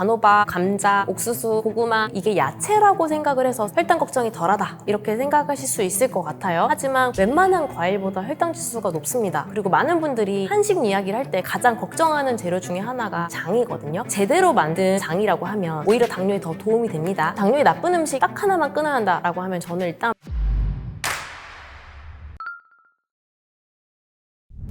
단호박, 감자, 옥수수, 고구마 이게 야채라고 생각을 해서 혈당 걱정이 덜하다 이렇게 생각하실 수 있을 것 같아요. 하지만 웬만한 과일보다 혈당 지수가 높습니다. 그리고 많은 분들이 한식 이야기를 할 때 가장 걱정하는 재료 중에 하나가 장이거든요. 제대로 만든 장이라고 하면 오히려 당뇨에 더 도움이 됩니다. 당뇨에 나쁜 음식 딱 하나만 끊어야 한다라고 하면 저는 일단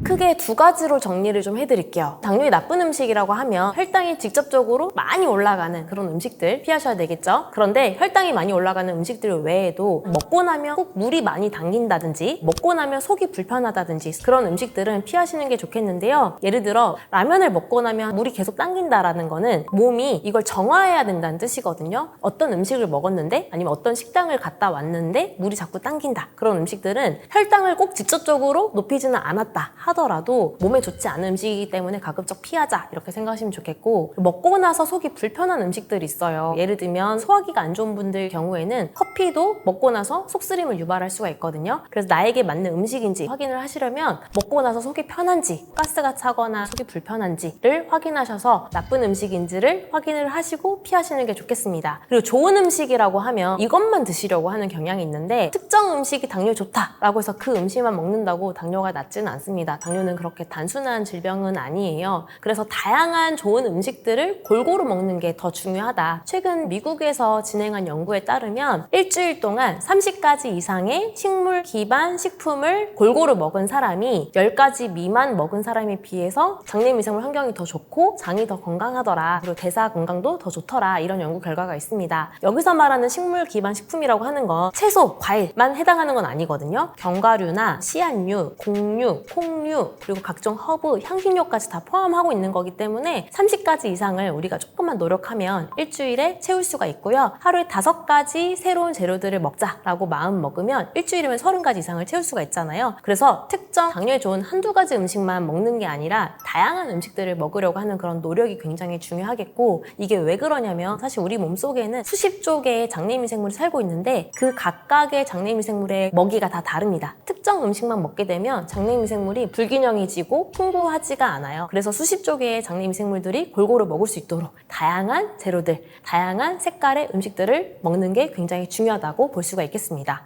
크게 두 가지로 정리를 좀 해드릴게요. 당뇨에 나쁜 음식이라고 하면 혈당이 직접적으로 많이 올라가는 그런 음식들 피하셔야 되겠죠. 그런데 혈당이 많이 올라가는 음식들 외에도 먹고 나면 꼭 물이 많이 당긴다든지 먹고 나면 속이 불편하다든지 그런 음식들은 피하시는 게 좋겠는데요. 예를 들어 라면을 먹고 나면 물이 계속 당긴다라는 거는 몸이 이걸 정화해야 된다는 뜻이거든요. 어떤 음식을 먹었는데 아니면 어떤 식당을 갔다 왔는데 물이 자꾸 당긴다. 그런 음식들은 혈당을 꼭 직접적으로 높이지는 않았다 하더라도 몸에 좋지 않은 음식이기 때문에 가급적 피하자 이렇게 생각하시면 좋겠고, 먹고 나서 속이 불편한 음식들이 있어요. 예를 들면 소화기가 안 좋은 분들 경우에는 커피도 먹고 나서 속쓰림을 유발할 수가 있거든요. 그래서 나에게 맞는 음식인지 확인을 하시려면 먹고 나서 속이 편한지 가스가 차거나 속이 불편한지를 확인하셔서 나쁜 음식인지를 확인을 하시고 피하시는 게 좋겠습니다. 그리고 좋은 음식이라고 하면 이것만 드시려고 하는 경향이 있는데 특정 음식이 당뇨에 좋다라고 해서 그 음식만 먹는다고 당뇨가 낫지는 않습니다. 당뇨는 그렇게 단순한 질병은 아니에요. 그래서 다양한 좋은 음식들을 골고루 먹는 게 더 중요하다. 최근 미국에서 진행한 연구에 따르면 일주일 동안 30가지 이상의 식물 기반 식품을 골고루 먹은 사람이 10가지 미만 먹은 사람에 비해서 장내 미생물 환경이 더 좋고 장이 더 건강하더라. 그리고 대사 건강도 더 좋더라. 이런 연구 결과가 있습니다. 여기서 말하는 식물 기반 식품이라고 하는 건 채소, 과일만 해당하는 건 아니거든요. 견과류나 씨앗류, 곡류, 콩류, 그리고 각종 허브, 향신료까지 다 포함하고 있는 거기 때문에 30가지 이상을 우리가 조금만 노력하면 일주일에 채울 수가 있고요. 하루에 5가지 새로운 재료들을 먹자라고 마음 먹으면 일주일이면 30가지 이상을 채울 수가 있잖아요. 그래서 특정 당뇨에 좋은 한두 가지 음식만 먹는 게 아니라 다양한 음식들을 먹으려고 하는 그런 노력이 굉장히 중요하겠고, 이게 왜 그러냐면 사실 우리 몸속에는 수십조 개의 장내미생물이 살고 있는데 그 각각의 장내미생물의 먹이가 다 다릅니다. 특정 음식만 먹게 되면 장내미생물이 불균형해지고 풍부하지가 않아요. 그래서 수십조 개의 장내미생물들이 골고루 먹을 수 있도록 다양한 재료들, 다양한 색깔의 음식들을 먹는 게 굉장히 중요하다고 볼 수가 있겠습니다.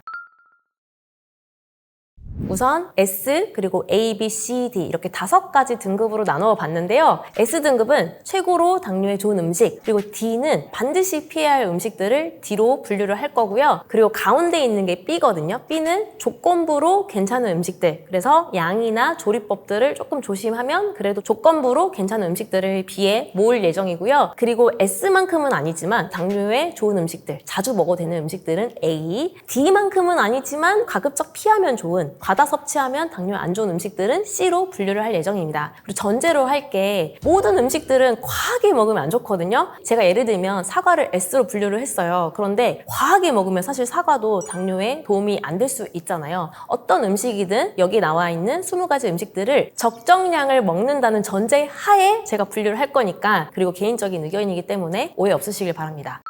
우선 S, 그리고 A, B, C, D 이렇게 5가지 등급으로 나누어 봤는데요. S등급은 최고로 당뇨에 좋은 음식, 그리고 D는 반드시 피해야 할 음식들을 D로 분류를 할 거고요. 그리고 가운데 있는 게 B거든요. B는 조건부로 괜찮은 음식들, 그래서 양이나 조리법들을 조금 조심하면 그래도 조건부로 괜찮은 음식들을 B에 모을 예정이고요. 그리고 S만큼은 아니지만 당뇨에 좋은 음식들, 자주 먹어도 되는 음식들은 A, D만큼은 아니지만 가급적 피하면 좋은, 과다 섭취하면 당뇨에 안 좋은 음식들은 C로 분류를 할 예정입니다. 그리고 전제로 할 게 모든 음식들은 과하게 먹으면 안 좋거든요. 제가 예를 들면 사과를 S로 분류를 했어요. 그런데 과하게 먹으면 사실 사과도 당뇨에 도움이 안 될 수 있잖아요. 어떤 음식이든 여기 나와 있는 20가지 음식들을 적정량을 먹는다는 전제 하에 제가 분류를 할 거니까, 그리고 개인적인 의견이기 때문에 오해 없으시길 바랍니다.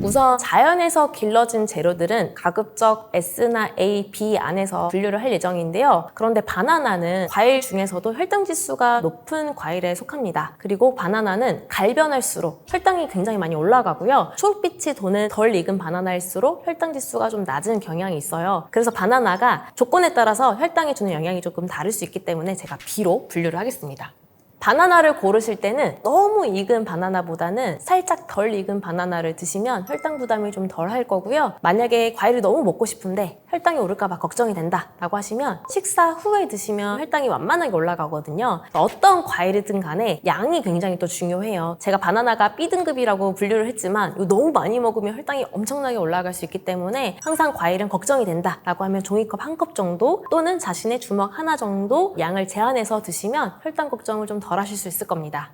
우선 자연에서 길러진 재료들은 가급적 S나 A, B 안에서 분류를 할 예정인데요. 그런데 바나나는 과일 중에서도 혈당 지수가 높은 과일에 속합니다. 그리고 바나나는 갈변할수록 혈당이 굉장히 많이 올라가고요. 초록빛이 도는 덜 익은 바나나일수록 혈당 지수가 좀 낮은 경향이 있어요. 그래서 바나나가 조건에 따라서 혈당에 주는 영향이 조금 다를 수 있기 때문에 제가 B로 분류를 하겠습니다. 바나나를 고르실 때는 너무 익은 바나나보다는 살짝 덜 익은 바나나를 드시면 혈당 부담이 좀 덜 할 거고요. 만약에 과일을 너무 먹고 싶은데 혈당이 오를까 봐 걱정이 된다 라고 하시면 식사 후에 드시면 혈당이 완만하게 올라가거든요. 어떤 과일이든 간에 양이 굉장히 또 중요해요. 제가 바나나가 B등급이라고 분류를 했지만 이거 너무 많이 먹으면 혈당이 엄청나게 올라갈 수 있기 때문에 항상 과일은 걱정이 된다 라고 하면 종이컵 1컵 정도 또는 자신의 주먹 하나 정도 양을 제한해서 드시면 혈당 걱정을 좀 덜 하실 수 있을 겁니다.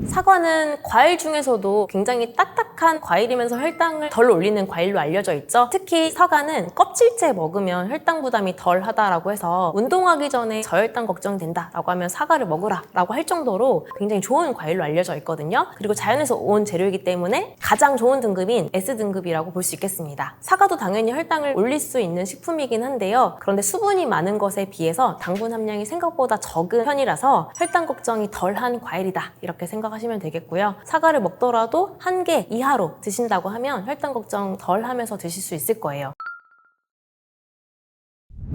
사과는 과일 중에서도 굉장히 딱딱한 과일이면서 혈당을 덜 올리는 과일로 알려져 있죠. 특히 사과는 껍질째 먹으면 혈당 부담이 덜 하다라고 해서 운동하기 전에 저혈당 걱정된다 라고 하면 사과를 먹으라 라고 할 정도로 굉장히 좋은 과일로 알려져 있거든요. 그리고 자연에서 온 재료이기 때문에 가장 좋은 등급인 S등급이라고 볼 수 있겠습니다. 사과도 당연히 혈당을 올릴 수 있는 식품이긴 한데요. 그런데 수분이 많은 것에 비해서 당분 함량이 생각보다 적은 편이라서 혈당 걱정이 덜한 과일이다 이렇게 생각하시면 되겠고요. 사과를 먹더라도 1개 이하로 드신다고 하면 혈당 걱정 덜 하면서 드실 수 있을 거예요.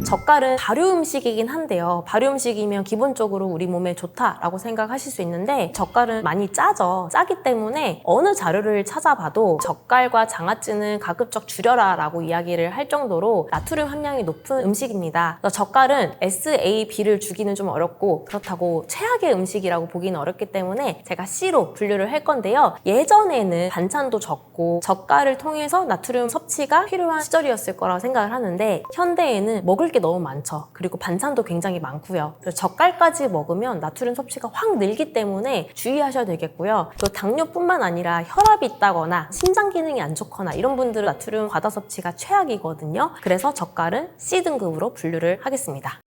젓갈은 발효 음식이긴 한데요. 발효 음식이면 기본적으로 우리 몸에 좋다라고 생각하실 수 있는데 젓갈은 많이 짜죠. 짜기 때문에 어느 자료를 찾아봐도 젓갈과 장아찌는 가급적 줄여라 라고 이야기를 할 정도로 나트륨 함량이 높은 음식입니다. 젓갈은 SAB를 주기는 좀 어렵고 그렇다고 최악의 음식이라고 보기는 어렵기 때문에 제가 C로 분류를 할 건데요. 예전에는 반찬도 적고 젓갈을 통해서 나트륨 섭취가 필요한 시절이었을 거라고 생각을 하는데 현대에는 먹을 게 너무 많죠. 그리고 반찬도 굉장히 많고요. 그래서 젓갈까지 먹으면 나트륨 섭취가 확 늘기 때문에 주의하셔야 되겠고요. 또 당뇨뿐만 아니라 혈압이 있다거나 심장 기능이 안 좋거나 이런 분들은 나트륨 과다 섭취가 최악이거든요. 그래서 젓갈은 C등급으로 분류를 하겠습니다.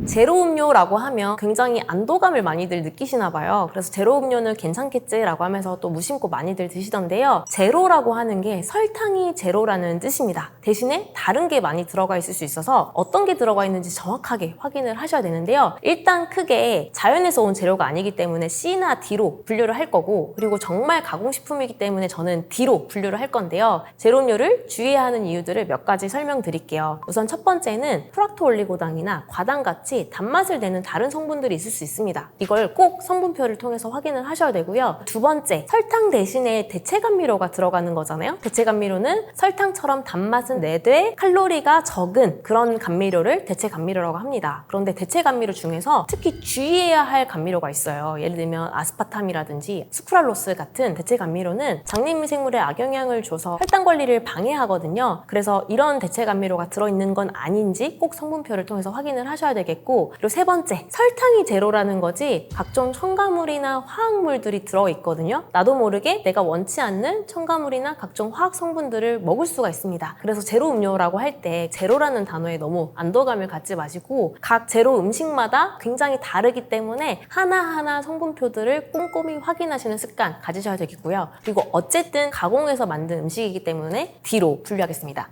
제로 음료라고 하면 굉장히 안도감을 많이들 느끼시나 봐요. 그래서 제로 음료는 괜찮겠지라고 하면서 또 무심코 많이들 드시던데요. 제로라고 하는 게 설탕이 제로라는 뜻입니다. 대신에 다른 게 많이 들어가 있을 수 있어서 어떤 게 들어가 있는지 정확하게 확인을 하셔야 되는데요. 일단 크게 자연에서 온 재료가 아니기 때문에 C나 D로 분류를 할 거고, 그리고 정말 가공식품이기 때문에 저는 D로 분류를 할 건데요. 제로 음료를 주의해야 하는 이유들을 몇 가지 설명드릴게요. 우선 첫 번째는 프락토올리고당이나 과당 같이 단맛을 내는 다른 성분들이 있을 수 있습니다. 이걸 꼭 성분표를 통해서 확인을 하셔야 되고요. 두 번째, 설탕 대신에 대체 감미료가 들어가는 거잖아요. 대체 감미료는 설탕처럼 단맛은 내되 칼로리가 적은 그런 감미료를 대체 감미료라고 합니다. 그런데 대체 감미료 중에서 특히 주의해야 할 감미료가 있어요. 예를 들면 아스파탐이라든지 수크랄로스 같은 대체 감미료는 장내미생물에 악영향을 줘서 혈당 관리를 방해하거든요. 그래서 이런 대체 감미료가 들어있는 건 아닌지 꼭 성분표를 통해서 확인을 하셔야 되겠고, 그리고 세 번째, 설탕이 제로라는 거지 각종 첨가물이나 화학물들이 들어있거든요. 나도 모르게 내가 원치 않는 첨가물이나 각종 화학 성분들을 먹을 수가 있습니다. 그래서 제로 음료라고 할 때 제로라는 단어에 너무 안도감을 갖지 마시고 각 제로 음식마다 굉장히 다르기 때문에 하나하나 성분표들을 꼼꼼히 확인하시는 습관 가지셔야 되겠고요. 그리고 어쨌든 가공해서 만든 음식이기 때문에 D로 분류하겠습니다.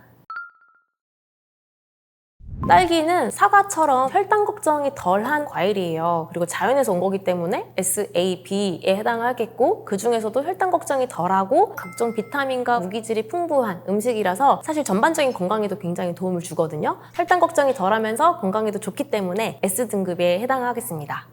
딸기는 사과처럼 혈당 걱정이 덜한 과일이에요. 그리고 자연에서 온 거기 때문에 SAB에 해당하겠고, 그 중에서도 혈당 걱정이 덜하고 각종 비타민과 무기질이 풍부한 음식이라서 사실 전반적인 건강에도 굉장히 도움을 주거든요. 혈당 걱정이 덜하면서 건강에도 좋기 때문에 S등급에 해당하겠습니다.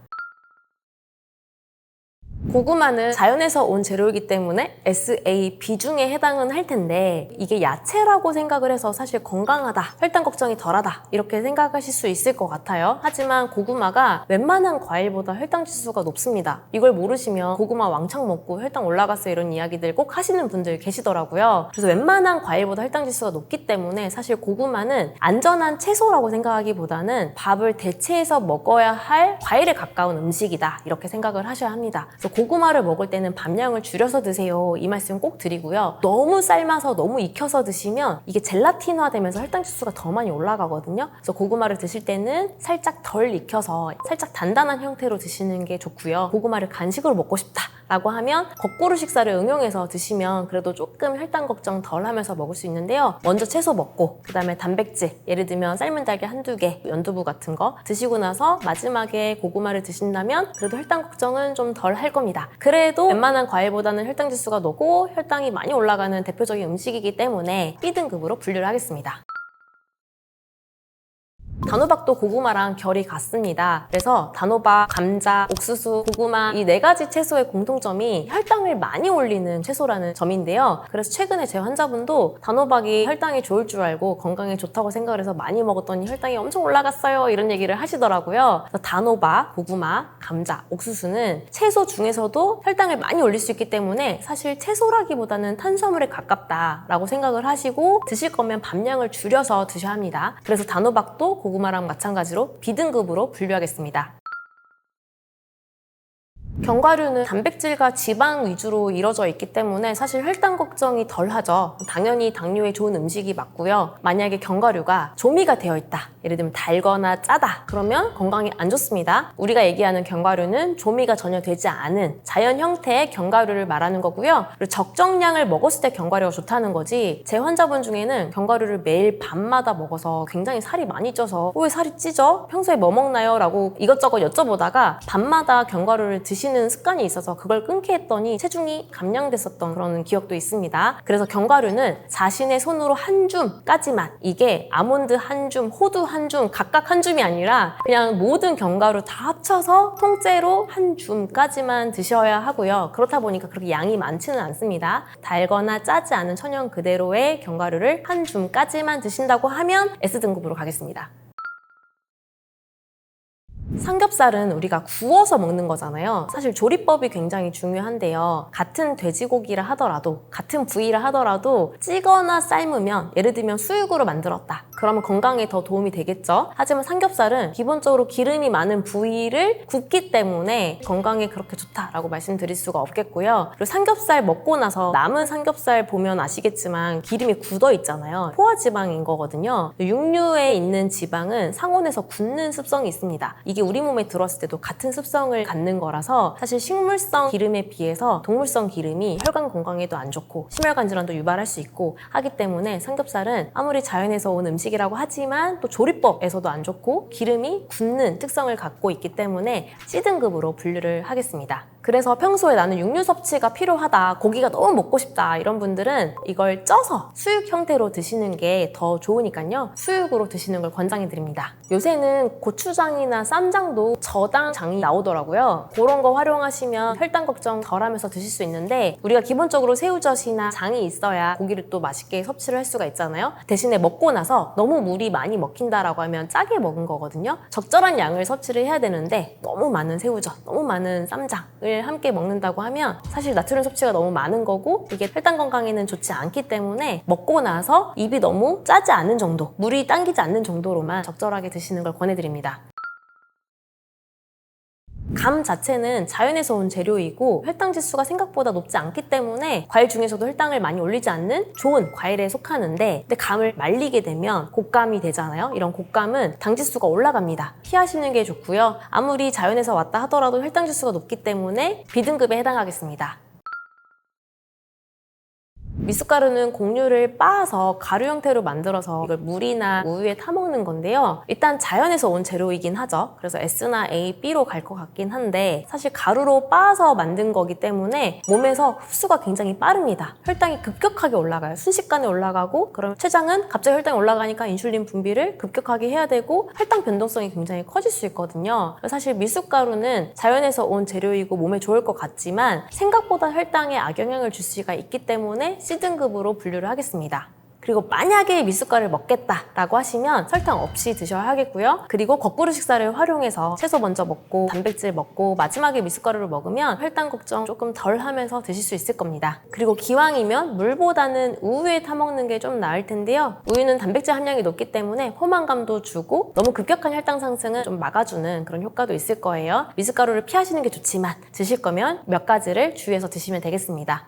고구마는 자연에서 온 재료이기 때문에 SAB 중에 해당은 할 텐데, 이게 야채라고 생각을 해서 사실 건강하다, 혈당 걱정이 덜하다 이렇게 생각하실 수 있을 것 같아요. 하지만 고구마가 웬만한 과일보다 혈당 지수가 높습니다. 이걸 모르시면 고구마 왕창 먹고 혈당 올라갔어 이런 이야기들 꼭 하시는 분들 계시더라고요. 그래서 웬만한 과일보다 혈당 지수가 높기 때문에 사실 고구마는 안전한 채소라고 생각하기보다는 밥을 대체해서 먹어야 할 과일에 가까운 음식이다 이렇게 생각을 하셔야 합니다. 그래서 고구마를 먹을 때는 밥량을 줄여서 드세요 이 말씀 꼭 드리고요. 너무 삶아서 너무 익혀서 드시면 이게 젤라틴화 되면서 혈당 지수가 더 많이 올라가거든요. 그래서 고구마를 드실 때는 살짝 덜 익혀서 살짝 단단한 형태로 드시는 게 좋고요. 고구마를 간식으로 먹고 싶다 라고 하면 거꾸로 식사를 응용해서 드시면 그래도 조금 혈당 걱정 덜 하면서 먹을 수 있는데요. 먼저 채소 먹고 그 다음에 단백질, 예를 들면 삶은 달걀 한두 개, 연두부 같은 거 드시고 나서 마지막에 고구마를 드신다면 그래도 혈당 걱정은 좀 덜 할 겁니다. 그래도 웬만한 과일보다는 혈당 지수가 높고 혈당이 많이 올라가는 대표적인 음식이기 때문에 B등급으로 분류를 하겠습니다. 단호박도 고구마랑 결이 같습니다. 그래서 단호박, 감자, 옥수수, 고구마 이 4가지 채소의 공통점이 혈당을 많이 올리는 채소라는 점인데요. 그래서 최근에 제 환자분도 단호박이 혈당이 좋을 줄 알고 건강에 좋다고 생각을 해서 많이 먹었더니 혈당이 엄청 올라갔어요 이런 얘기를 하시더라고요. 그래서 단호박, 고구마, 감자, 옥수수는 채소 중에서도 혈당을 많이 올릴 수 있기 때문에 사실 채소라기보다는 탄수화물에 가깝다라고 생각을 하시고 드실 거면 밥량을 줄여서 드셔야 합니다. 그래서 단호박도 고구마랑 마찬가지로 B등급으로 분류하겠습니다. 견과류는 단백질과 지방 위주로 이루어져 있기 때문에 사실 혈당 걱정이 덜 하죠. 당연히 당뇨에 좋은 음식이 맞고요. 만약에 견과류가 조미가 되어 있다. 예를 들면 달거나 짜다. 그러면 건강에 안 좋습니다. 우리가 얘기하는 견과류는 조미가 전혀 되지 않은 자연 형태의 견과류를 말하는 거고요. 그리고 적정량을 먹었을 때 견과류가 좋다는 거지, 제 환자분 중에는 견과류를 매일 밤마다 먹어서 굉장히 살이 많이 쪄서 왜 살이 찌죠? 평소에 뭐 먹나요? 라고 이것저것 여쭤보다가 밤마다 견과류를 드시는 습관이 있어서 그걸 끊게 했더니 체중이 감량됐었던 그런 기억도 있습니다. 그래서 견과류는 자신의 손으로 한 줌까지만, 이게 아몬드 한 줌, 호두 한 줌, 각각 한 줌이 아니라 그냥 모든 견과류 다 합쳐서 통째로 한 줌까지만 드셔야 하고요. 그렇다 보니까 그렇게 양이 많지는 않습니다. 달거나 짜지 않은 천연 그대로의 견과류를 한 줌까지만 드신다고 하면 S등급으로 가겠습니다. 삼겹살은 우리가 구워서 먹는 거잖아요. 사실 조리법이 굉장히 중요한데요. 같은 돼지고기를 하더라도, 같은 부위를 하더라도 찌거나 삶으면, 예를 들면 수육으로 만들었다. 그러면 건강에 더 도움이 되겠죠. 하지만 삼겹살은 기본적으로 기름이 많은 부위를 굽기 때문에 건강에 그렇게 좋다라고 말씀드릴 수가 없겠고요. 그리고 삼겹살 먹고 나서 남은 삼겹살 보면 아시겠지만 기름이 굳어 있잖아요. 포화지방인 거거든요. 육류에 있는 지방은 상온에서 굳는 습성이 있습니다. 이게 우리 몸에 들어왔을 때도 같은 습성을 갖는 거라서 사실 식물성 기름에 비해서 동물성 기름이 혈관 건강에도 안 좋고 심혈관 질환도 유발할 수 있고 하기 때문에 삼겹살은 아무리 자연에서 온 음식이라고 하지만 또 조리법에서도 안 좋고 기름이 굳는 특성을 갖고 있기 때문에 C등급으로 분류를 하겠습니다. 그래서 평소에 나는 육류 섭취가 필요하다, 고기가 너무 먹고 싶다, 이런 분들은 이걸 쪄서 수육 형태로 드시는 게 더 좋으니까요. 수육으로 드시는 걸 권장해 드립니다. 요새는 고추장이나 쌈장도 저당장이 나오더라고요. 그런 거 활용하시면 혈당 걱정 덜 하면서 드실 수 있는데, 우리가 기본적으로 새우젓이나 장이 있어야 고기를 또 맛있게 섭취를 할 수가 있잖아요. 대신에 먹고 나서 너무 물이 많이 먹힌다라고 하면 짜게 먹은 거거든요. 적절한 양을 섭취를 해야 되는데 너무 많은 새우젓, 너무 많은 쌈장을 함께 먹는다고 하면 사실 나트륨 섭취가 너무 많은 거고 이게 혈당 건강에는 좋지 않기 때문에 먹고 나서 입이 너무 짜지 않은 정도, 물이 당기지 않는 정도로만 적절하게 드시는 걸 권해드립니다. 감 자체는 자연에서 온 재료이고 혈당 지수가 생각보다 높지 않기 때문에 과일 중에서도 혈당을 많이 올리지 않는 좋은 과일에 속하는데, 근데 감을 말리게 되면 곶감이 되잖아요. 이런 곶감은 당 지수가 올라갑니다. 피하시는 게 좋고요. 아무리 자연에서 왔다 하더라도 혈당 지수가 높기 때문에 B등급에 해당하겠습니다. 미숫가루는 곡류를 빻아서 가루 형태로 만들어서 이걸 물이나 우유에 타먹는 건데요. 일단 자연에서 온 재료이긴 하죠. 그래서 S나 A, B로 갈 것 같긴 한데 사실 가루로 빻아서 만든 거기 때문에 몸에서 흡수가 굉장히 빠릅니다. 혈당이 급격하게 올라가요. 순식간에 올라가고, 그럼 췌장은 갑자기 혈당이 올라가니까 인슐린 분비를 급격하게 해야 되고 혈당 변동성이 굉장히 커질 수 있거든요. 사실 미숫가루는 자연에서 온 재료이고 몸에 좋을 것 같지만 생각보다 혈당에 악영향을 줄 수가 있기 때문에 C등급으로 분류를 하겠습니다. 그리고 만약에 미숫가루를 먹겠다라고 하시면 설탕 없이 드셔야 하겠고요. 그리고 거꾸로 식사를 활용해서 채소 먼저 먹고 단백질 먹고 마지막에 미숫가루를 먹으면 혈당 걱정 조금 덜 하면서 드실 수 있을 겁니다. 그리고 기왕이면 물보다는 우유에 타먹는 게 좀 나을 텐데요. 우유는 단백질 함량이 높기 때문에 포만감도 주고 너무 급격한 혈당 상승은 좀 막아주는 그런 효과도 있을 거예요. 미숫가루를 피하시는 게 좋지만 드실 거면 몇 가지를 주의해서 드시면 되겠습니다.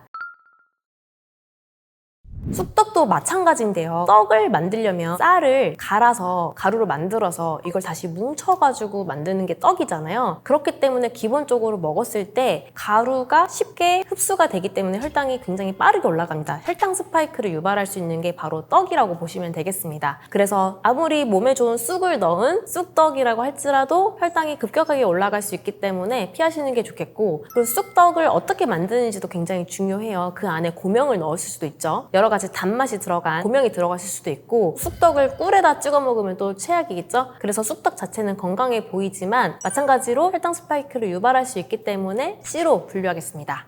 쑥떡도 마찬가지인데요. 떡을 만들려면 쌀을 갈아서 가루로 만들어서 이걸 다시 뭉쳐가지고 만드는 게 떡이잖아요. 그렇기 때문에 기본적으로 먹었을 때 가루가 쉽게 흡수가 되기 때문에 혈당이 굉장히 빠르게 올라갑니다. 혈당 스파이크를 유발할 수 있는 게 바로 떡이라고 보시면 되겠습니다. 그래서 아무리 몸에 좋은 쑥을 넣은 쑥떡이라고 할지라도 혈당이 급격하게 올라갈 수 있기 때문에 피하시는 게 좋겠고, 그리고 쑥떡을 어떻게 만드는지도 굉장히 중요해요. 그 안에 고명을 넣었을 수도 있죠. 여러 가지 단맛이 들어간 고명이 들어갔을 수도 있고, 쑥떡을 꿀에다 찍어 먹으면 또 최악이겠죠. 그래서 쑥떡 자체는 건강해 보이지만 마찬가지로 혈당 스파이크를 유발할 수 있기 때문에 C로 분류하겠습니다.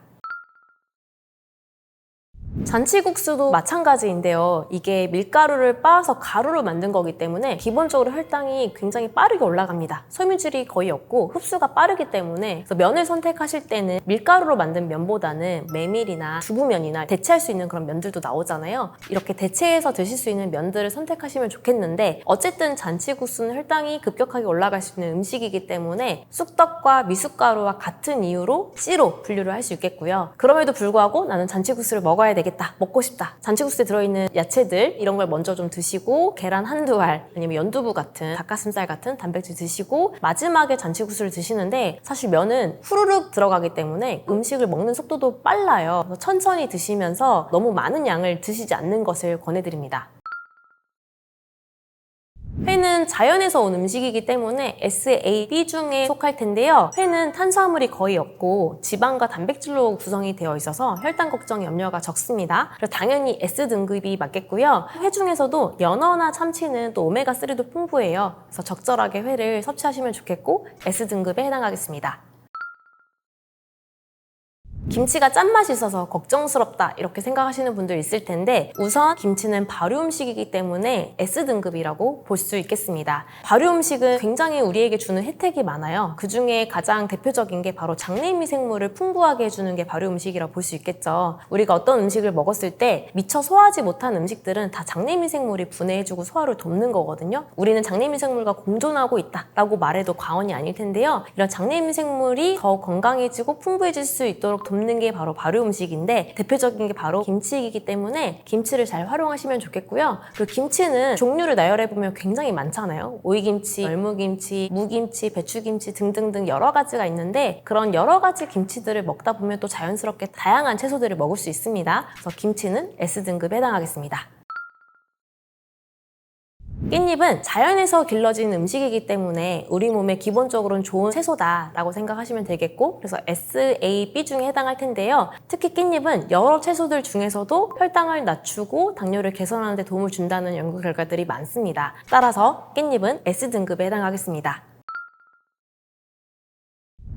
잔치국수도 마찬가지인데요. 이게 밀가루를 빻아서 가루로 만든 거기 때문에 기본적으로 혈당이 굉장히 빠르게 올라갑니다. 섬유질이 거의 없고 흡수가 빠르기 때문에 그래서 면을 선택하실 때는 밀가루로 만든 면보다는 메밀이나 두부면이나 대체할 수 있는 그런 면들도 나오잖아요. 이렇게 대체해서 드실 수 있는 면들을 선택하시면 좋겠는데 어쨌든 잔치국수는 혈당이 급격하게 올라갈 수 있는 음식이기 때문에 쑥떡과 미숫가루와 같은 이유로 C로 분류를 할 수 있겠고요. 그럼에도 불구하고 나는 잔치국수를 먹어야 되겠다, 먹고 싶다. 잔치국수에 들어있는 야채들 이런 걸 먼저 좀 드시고 계란 한두 알 아니면 연두부 같은 닭가슴살 같은 단백질 드시고 마지막에 잔치국수를 드시는데 사실 면은 후루룩 들어가기 때문에 음식을 먹는 속도도 빨라요. 그래서 천천히 드시면서 너무 많은 양을 드시지 않는 것을 권해드립니다. 회는 자연에서 온 음식이기 때문에 SAB 중에 속할 텐데요. 회는 탄수화물이 거의 없고 지방과 단백질로 구성이 되어 있어서 혈당 걱정 염려가 적습니다. 그래서 당연히 S등급이 맞겠고요. 회 중에서도 연어나 참치는 또 오메가3도 풍부해요. 그래서 적절하게 회를 섭취하시면 좋겠고 S등급에 해당하겠습니다. 김치가 짠맛이 있어서 걱정스럽다 이렇게 생각하시는 분들 있을 텐데 우선 김치는 발효 음식이기 때문에 S등급이라고 볼 수 있겠습니다. 발효 음식은 굉장히 우리에게 주는 혜택이 많아요. 그 중에 가장 대표적인 게 바로 장내미생물을 풍부하게 해주는 게 발효 음식이라고 볼 수 있겠죠. 우리가 어떤 음식을 먹었을 때 미처 소화하지 못한 음식들은 다 장내미생물이 분해해주고 소화를 돕는 거거든요. 우리는 장내미생물과 공존하고 있다라고 말해도 과언이 아닐 텐데요. 이런 장내미생물이 더 건강해지고 풍부해질 수 있도록 돕는 게 바로 발효 음식인데 대표적인 게 바로 김치이기 때문에 김치를 잘 활용하시면 좋겠고요. 그리고 김치는 종류를 나열해보면 굉장히 많잖아요. 오이김치, 열무김치, 무김치, 배추김치 등등등 여러 가지가 있는데 그런 여러 가지 김치들을 먹다 보면 또 자연스럽게 다양한 채소들을 먹을 수 있습니다. 그래서 김치는 S등급에 해당하겠습니다. 깻잎은 자연에서 길러진 음식이기 때문에 우리 몸에 기본적으로는 좋은 채소다라고 생각하시면 되겠고 그래서 SAB 중에 해당할 텐데요. 특히 깻잎은 여러 채소들 중에서도 혈당을 낮추고 당뇨를 개선하는 데 도움을 준다는 연구 결과들이 많습니다. 따라서 깻잎은 S등급에 해당하겠습니다.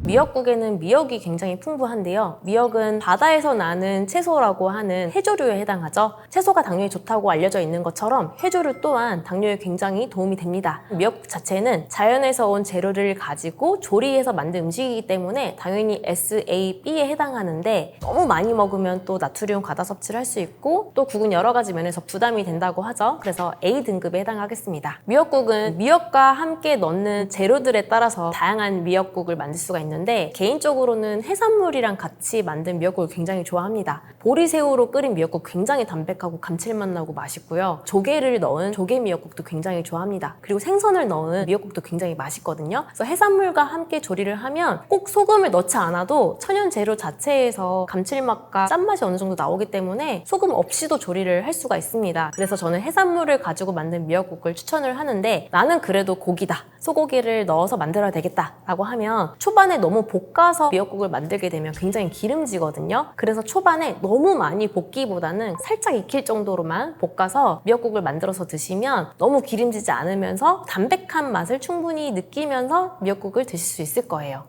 미역국에는 미역이 굉장히 풍부한데요. 미역은 바다에서 나는 채소라고 하는 해조류에 해당하죠. 채소가 당뇨에 좋다고 알려져 있는 것처럼 해조류 또한 당뇨에 굉장히 도움이 됩니다. 미역국 자체는 자연에서 온 재료를 가지고 조리해서 만든 음식이기 때문에 당연히 SAB에 해당하는데 너무 많이 먹으면 또 나트륨 과다 섭취를 할 수 있고 또 국은 여러 가지 면에서 부담이 된다고 하죠. 그래서 A등급에 해당하겠습니다. 미역국은 미역과 함께 넣는 재료들에 따라서 다양한 미역국을 만들 수가 있는데 개인적으로는 해산물이랑 같이 만든 미역국을 굉장히 좋아합니다. 보리새우로 끓인 미역국 굉장히 담백하고 감칠맛 나고 맛있고요. 조개를 넣은 조개 미역국도 굉장히 좋아합니다. 그리고 생선을 넣은 미역국도 굉장히 맛있거든요. 그래서 해산물과 함께 조리를 하면 꼭 소금을 넣지 않아도 천연 재료 자체에서 감칠맛과 짠맛이 어느 정도 나오기 때문에 소금 없이도 조리를 할 수가 있습니다. 그래서 저는 해산물을 가지고 만든 미역국을 추천을 하는데 나는 그래도 고기다, 소고기를 넣어서 만들어야 되겠다 라고 하면 초반에 너무 볶아서 미역국을 만들게 되면 굉장히 기름지거든요. 그래서 초반에 너무 많이 볶기보다는 살짝 익힐 정도로만 볶아서 미역국을 만들어서 드시면 너무 기름지지 않으면서 담백한 맛을 충분히 느끼면서 미역국을 드실 수 있을 거예요.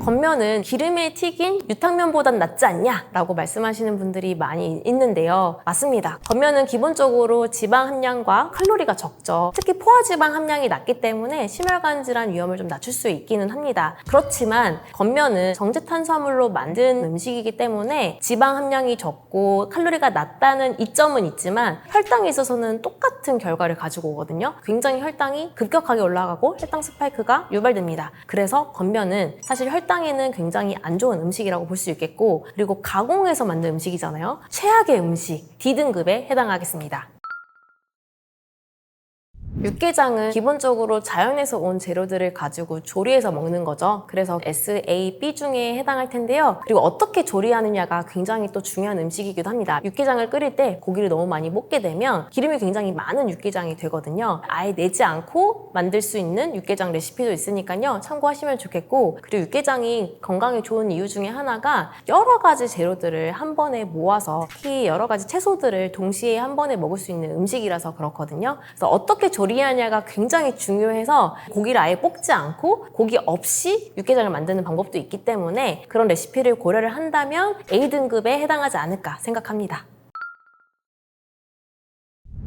겉면은 기름에 튀긴 유탕면보단 낫지 않냐? 라고 말씀하시는 분들이 많이 있는데요. 맞습니다. 겉면은 기본적으로 지방 함량과 칼로리가 적죠. 특히 포화지방 함량이 낮기 때문에 심혈관 질환 위험을 좀 낮출 수 있기는 합니다. 그렇지만 겉면은 정제탄수화물로 만든 음식이기 때문에 지방 함량이 적고 칼로리가 낮다는 이점은 있지만 혈당에 있어서는 똑같은 결과를 가지고 오거든요. 굉장히 혈당이 급격하게 올라가고 혈당 스파이크가 유발됩니다. 그래서 겉면은 사실 혈당에는 굉장히 안 좋은 음식이라고 볼 수 있겠고 그리고 가공해서 만든 음식이잖아요. 최악의 음식, D등급에 해당하겠습니다. 육개장은 기본적으로 자연에서 온 재료들을 가지고 조리해서 먹는 거죠. 그래서 SAB 중에 해당할 텐데요. 그리고 어떻게 조리하느냐가 굉장히 또 중요한 음식이기도 합니다. 육개장을 끓일 때 고기를 너무 많이 볶게 되면 기름이 굉장히 많은 육개장이 되거든요. 아예 내지 않고 만들 수 있는 육개장 레시피도 있으니까요. 참고하시면 좋겠고 그리고 육개장이 건강에 좋은 이유 중에 하나가 여러 가지 재료들을 한 번에 모아서 특히 여러 가지 채소들을 동시에 한 번에 먹을 수 있는 음식이라서 그렇거든요. 그래서 어떻게 조리하느냐 조리하냐가 굉장히 중요해서 고기를 아예 볶지 않고 고기 없이 육개장을 만드는 방법도 있기 때문에 그런 레시피를 고려를 한다면 A등급에 해당하지 않을까 생각합니다.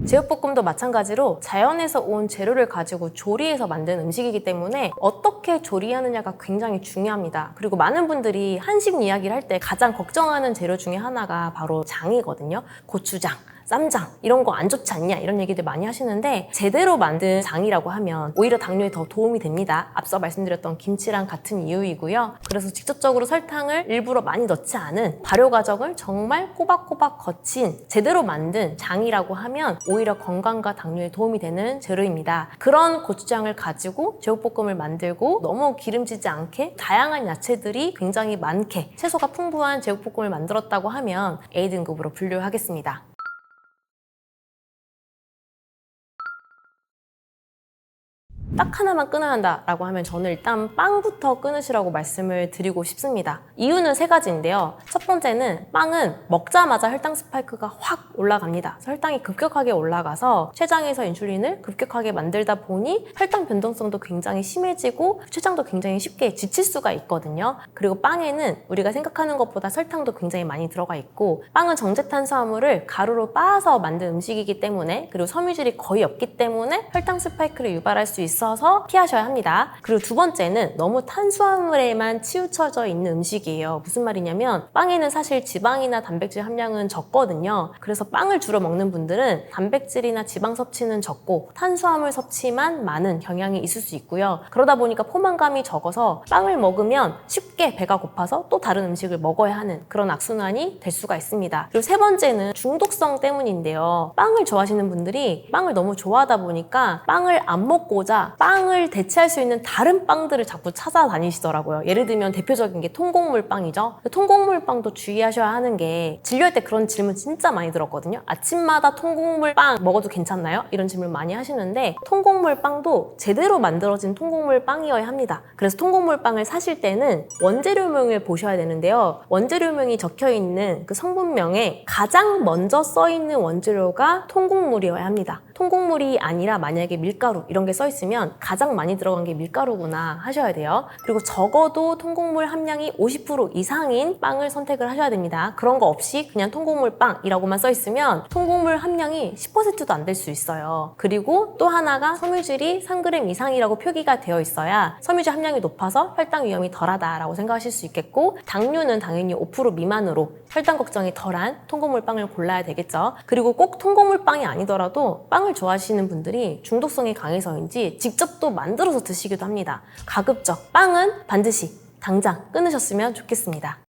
제육볶음도 마찬가지로 자연에서 온 재료를 가지고 조리해서 만든 음식이기 때문에 어떻게 조리하느냐가 굉장히 중요합니다. 그리고 많은 분들이 한식 이야기를 할 때 가장 걱정하는 재료 중에 하나가 바로 장이거든요. 고추장, 쌈장 이런 거 안 좋지 않냐 이런 얘기들 많이 하시는데 제대로 만든 장이라고 하면 오히려 당뇨에 더 도움이 됩니다. 앞서 말씀드렸던 김치랑 같은 이유이고요. 그래서 직접적으로 설탕을 일부러 많이 넣지 않은 발효 과정을 정말 꼬박꼬박 거친 제대로 만든 장이라고 하면 오히려 건강과 당뇨에 도움이 되는 재료입니다. 그런 고추장을 가지고 제육볶음을 만들고 너무 기름지지 않게 다양한 야채들이 굉장히 많게 채소가 풍부한 제육볶음을 만들었다고 하면 A등급으로 분류하겠습니다. 딱 하나만 끊어야 한다라고 하면 저는 일단 빵부터 끊으시라고 말씀을 드리고 싶습니다. 이유는 세 가지인데요. 첫 번째는 빵은 먹자마자 혈당 스파이크가 확 올라갑니다. 혈당이 급격하게 올라가서 췌장에서 인슐린을 급격하게 만들다 보니 혈당 변동성도 굉장히 심해지고 췌장도 굉장히 쉽게 지칠 수가 있거든요. 그리고 빵에는 우리가 생각하는 것보다 설탕도 굉장히 많이 들어가 있고 빵은 정제탄수화물을 가루로 빻아서 만든 음식이기 때문에 그리고 섬유질이 거의 없기 때문에 혈당 스파이크를 유발할 수 있어서 피하셔야 합니다. 그리고 두 번째는 너무 탄수화물에만 치우쳐져 있는 음식이에요. 무슨 말이냐면 빵에는 사실 지방이나 단백질 함량은 적거든요. 그래서 빵을 주로 먹는 분들은 단백질이나 지방 섭취는 적고 탄수화물 섭취만 많은 경향이 있을 수 있고요. 그러다 보니까 포만감이 적어서 빵을 먹으면 쉽게 배가 고파서 또 다른 음식을 먹어야 하는 그런 악순환이 될 수가 있습니다. 그리고 세 번째는 중독성 때문인데요. 빵을 좋아하시는 분들이 빵을 너무 좋아하다 보니까 빵을 안 먹고자 빵을 대체할 수 있는 다른 빵들을 자꾸 찾아다니시더라고요. 예를 들면 대표적인 게 통곡물빵이죠. 통곡물빵도 주의하셔야 하는 게 진료할 때 그런 질문 진짜 많이 들었거든요. 아침마다 통곡물빵 먹어도 괜찮나요? 이런 질문 많이 하시는데 통곡물빵도 제대로 만들어진 통곡물빵이어야 합니다. 그래서 통곡물빵을 사실 때는 원재료명을 보셔야 되는데요. 원재료명이 적혀있는 그 성분명에 가장 먼저 써있는 원재료가 통곡물이어야 합니다. 통곡물이 아니라 만약에 밀가루 이런 게 써있으면 가장 많이 들어간 게 밀가루구나 하셔야 돼요. 그리고 적어도 통곡물 함량이 50% 이상인 빵을 선택을 하셔야 됩니다. 그런 거 없이 그냥 통곡물 빵이라고만 써있으면 통곡물 함량이 10%도 안 될 수 있어요. 그리고 또 하나가 섬유질이 3g 이상이라고 표기가 되어 있어야 섬유질 함량이 높아서 혈당 위험이 덜하다라고 생각하실 수 있겠고 당류는 당연히 5% 미만으로 혈당 걱정이 덜한 통곡물 빵을 골라야 되겠죠. 그리고 꼭 통곡물 빵이 아니더라도 빵을 좋아하시는 분들이 중독성이 강해서인지 직접 또 만들어서 드시기도 합니다. 가급적 빵은 반드시 당장 끊으셨으면 좋겠습니다.